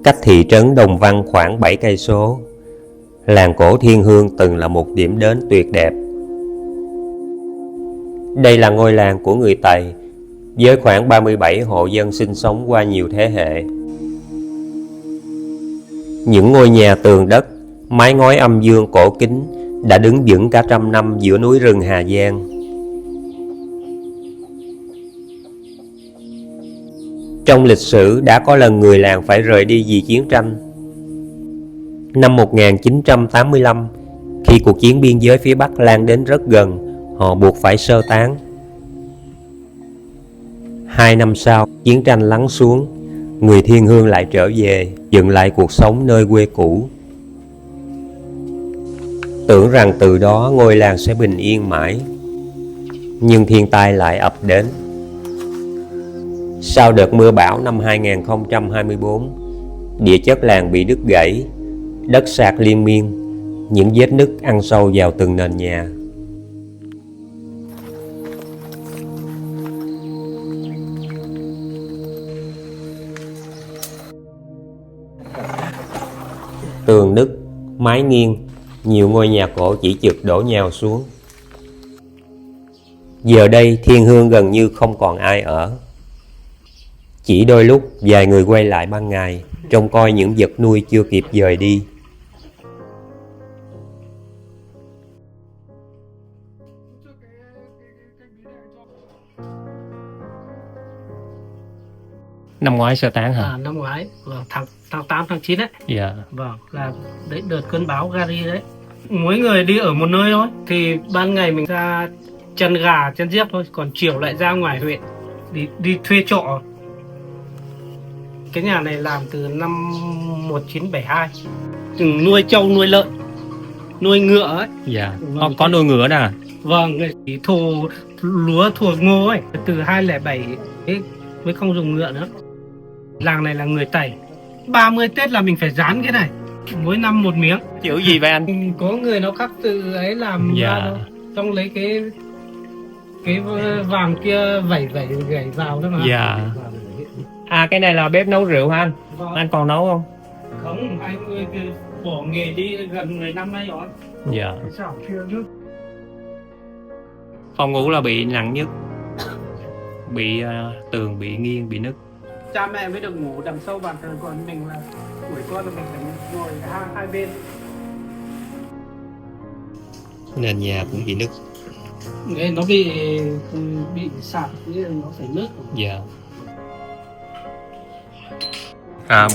Cách thị trấn Đồng Văn khoảng 7 cây số, làng cổ Thiên Hương từng là một điểm đến tuyệt đẹp. Đây là ngôi làng của người Tày, với khoảng 37 hộ dân sinh sống qua nhiều thế hệ. Những ngôi nhà tường đất, mái ngói âm dương cổ kính đã đứng vững cả trăm năm giữa núi rừng Hà Giang. Trong lịch sử đã có lần người làng phải rời đi vì chiến tranh. Năm 1985, khi cuộc chiến biên giới phía Bắc lan đến rất gần, họ buộc phải sơ tán. 2 năm sau, chiến tranh lắng xuống, người Thiên Hương lại trở về, dựng lại cuộc sống nơi quê cũ. Tưởng rằng từ đó ngôi làng sẽ bình yên mãi, nhưng thiên tai lại ập đến. Sau đợt mưa bão năm 2024, địa chất làng bị đứt gãy, đất sạt liên miên, những vết nứt ăn sâu vào từng nền nhà. Tường nứt, mái nghiêng, nhiều ngôi nhà cổ chỉ chực đổ nhào xuống. Giờ đây Thiên Hương gần như không còn ai ở. Chỉ đôi lúc vài người quay lại ban ngày, trông coi những vật nuôi chưa kịp dời đi. Năm ngoái sơ tán hả? Năm ngoái, tháng 8, tháng 9 đấy. Dạ. Vâng, là đấy đợt cơn bão Gary đấy. Mỗi người đi ở một nơi thôi. Thì ban ngày mình ra chăn gà, chăn giết thôi. Còn chiều lại ra ngoài huyện đi thuê trọ. Cái nhà này làm từ năm 1972. Nuôi trâu, nuôi lợn, nuôi ngựa ấy. Dạ. Vâng, Có nuôi ngựa nè. Vâng, thu lúa, thu ngô ấy. Từ 2007 ấy, mới không dùng ngựa nữa. Làng này là người Tày. 30 Tết là mình phải dán cái này, mỗi năm một miếng. Chữ gì vậy anh? Có người nó khắc từ ấy làm Dạ. ra đâu. Xong lấy cái vàng kia vẩy gảy vào đó mà. Dạ. À, cái này là bếp nấu rượu hả anh? Vâng. Anh còn nấu không? Không, anh bỏ nghề đi gần 10 năm nay rồi. Dạ. Sao chưa nước. Phòng ngủ là bị nặng nhất. Bị tường bị nghiêng, bị nứt. Cha mẹ mới được ngủ đằng sau bàn thờ, còn mình là tuổi con là mình phải ngồi hai bên. Nền nhà cũng bị nứt. Đấy, nó bị sạt, nó phải nứt. Dạ.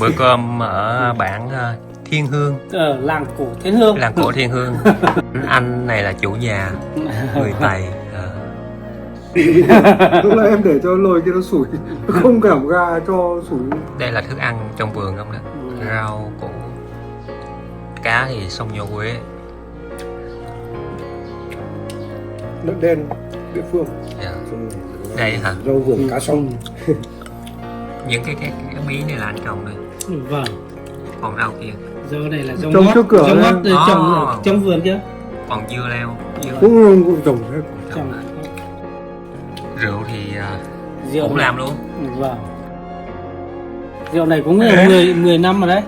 Bữa cơm ở bản Thiên Hương. Ở làng cổ Thiên Hương. Làng cổ Thiên Hương. Anh này là chủ nhà, người Tày. Lúc nãy em để cho lồi kia nó sủi, không cảm ga cho sủi. Đây là thức ăn trong vườn không đó. Rau củ, cá thì sông Nho Quế. Lợn đen địa phương. Dạ. Đây hả? Rau vườn cá sông. Những cái bí này là anh trồng đây. Vâng. Còn rau kia. Rau này là rau Trồng ngót. trước cửa Rau ngót đây. trồng ở trong vườn kia. Còn dưa leo. Cũng trồng hết. Trồng. Rượu thì Rượu cũng làm luôn. Vâng. Rượu này cũng 10 năm rồi đấy.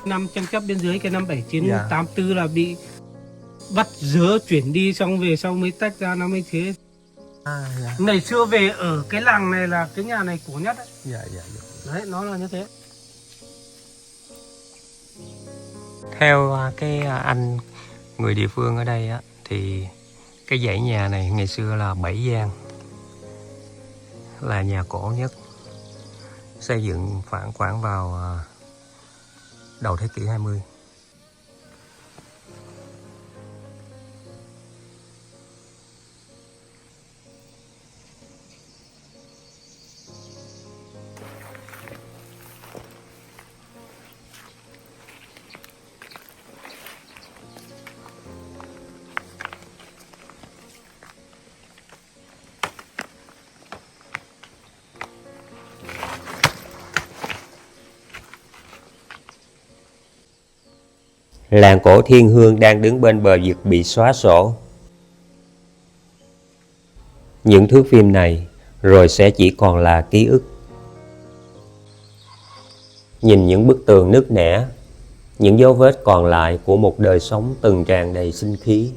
Năm tranh chấp biên giới cái năm 79, Dạ. 84 là bị bắt dứa chuyển đi, xong về sau mới tách ra, nó mới thế. Dạ. Ngày xưa về ở cái làng này là cái nhà này cổ nhất đấy. Dạ. Đấy, nó là như thế. Theo cái anh người địa phương ở đây á, thì cái dãy nhà này ngày xưa là 7 gian, là nhà cổ nhất, xây dựng khoảng vào đầu thế kỷ 20. Làng cổ Thiên Hương đang đứng bên bờ vực bị xóa sổ. Những thước phim này rồi sẽ chỉ còn là ký ức. Nhìn những bức tường nứt nẻ, những dấu vết còn lại của một đời sống từng tràn đầy sinh khí,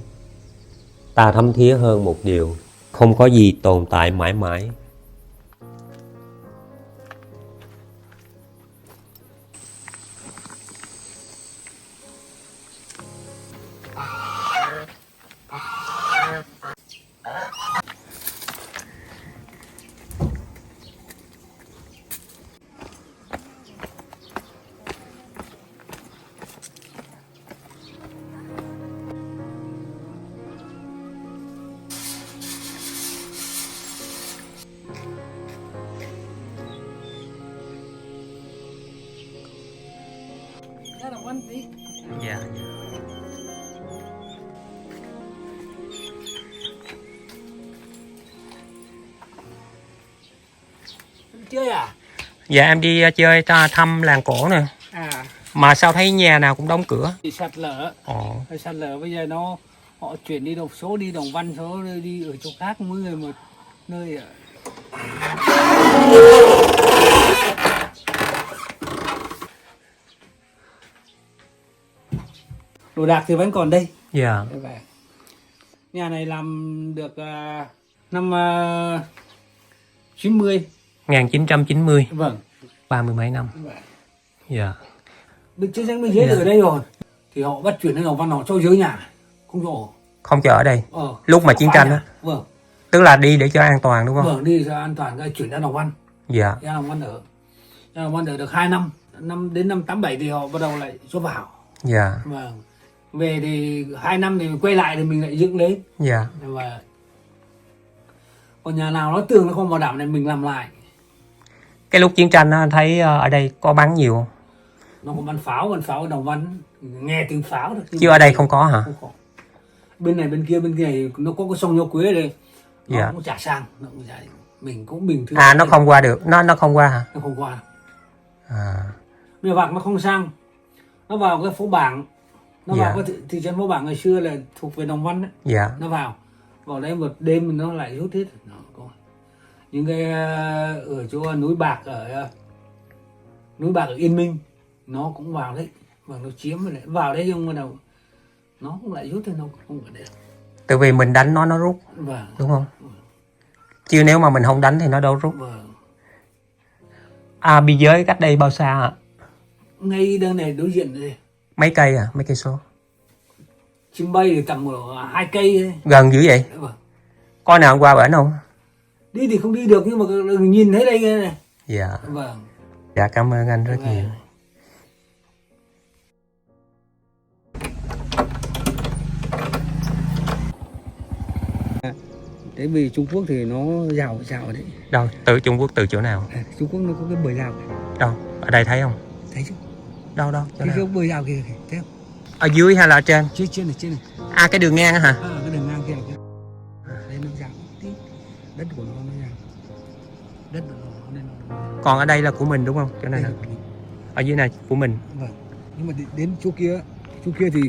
ta thấm thía hơn một điều: không có gì tồn tại mãi mãi. Dạ. Chơi à? Dạ em đi chơi thăm làng cổ nè. À, Mà sao thấy nhà nào cũng đóng cửa? bị sạt lở. Ồ. Sạt lở bây giờ họ chuyển đi số đi Đồng Văn, số đi ở chỗ khác, mỗi người một nơi ạ. Đồ đạc thì vẫn còn đây. Dạ. Nhà này làm được năm 90. 1990. Vâng. 30 mấy năm. Dạ. Được chiến tranh bên dưới ở đây rồi. Thì họ bắt chuyển đến Đồng Văn, họ cho dưới nhà. Không cho. Không cho ở đây. Ờ. Lúc mà chiến tranh á. Vâng. Tức là đi để cho an toàn đúng không? Vâng, đi cho an toàn, chuyển ra Đồng Văn. Dạ. Ra Đồng Văn ở. Ra Đồng Văn ở được 2 năm. Đến năm 87 thì họ bắt đầu lại cho vào. Dạ. Vâng. Về thì 2 năm thì quay lại thì mình lại dựng lên. Dạ. Và còn nhà nào nó tường nó không bảo đảm này mình làm lại. Cái lúc chiến tranh á, thấy ở đây có bắn nhiều không? Nó có bắn pháo ở Đồng Văn, nghe tiếng pháo được. Chứ ở đây không có hả? Không có. Bên này bên kia nó có cái sông Nho Quế ở đây. Nó Dạ. cũng chả sang, nó cũng chả, mình cũng bình thường. À nó không qua được, nó không qua hả? Nó không qua. À. Mèo Vạc nó không sang. Nó vào cái phố Bảng. Nó Dạ. vào cái thị trấn phố Bảng ngày xưa là thuộc về Đồng Văn đấy. Dạ. Nó vào đây một đêm nó lại rút hết. Nó có những cái ở chỗ núi Bạc ở Yên Minh nó cũng vào đấy và nó chiếm vào đấy, nhưng mà đầu nó cũng lại rút thì nó không ở đây. Tại vì mình đánh nó rút Vâng. đúng không? Chứ nếu mà mình không đánh thì nó đâu rút. Vâng. À biên giới cách đây bao xa hả? Ngay đây này đối diện đây. Mấy cây à? Mấy cây số? Chim bay thì tầm 2 cây ấy. Gần dữ vậy? Vâng. Có nào qua bển không? Đi thì không đi được nhưng mà nhìn thấy đây này. Dạ. Vâng. Dạ cảm ơn anh rất Vâng. nhiều. Thế vì Trung Quốc thì nó rào đấy. Đâu? Từ Trung Quốc từ chỗ nào? Trung Quốc nó có cái bờ rào. Đâu? Ở đây thấy không? Thấy chứ? Đâu? Chỗ Cái nào? bờ rào kia thấy không? Ở dưới hay là ở trên? Trên này. À cái đường ngang á hả? Cái đường ngang kia này. Đây nó rào tí. Đất của nó rào. Đất của nó nên nó. Còn ở đây là của mình đúng không? Chỗ này là ở dưới này của mình. Vâng. Nhưng mà đến chỗ kia thì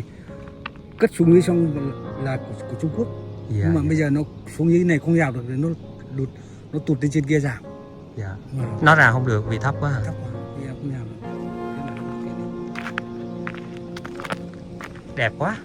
cất xuống dưới xong là của Trung Quốc. Dạ. Nhưng mà bây giờ nó xuống dưới này không rào được thì nó tụt lên trên kia rào. Dạ. Vâng. Nó ra không được vì thấp quá. Thấp quá. Bây giờ không rào được. Đẹp quá.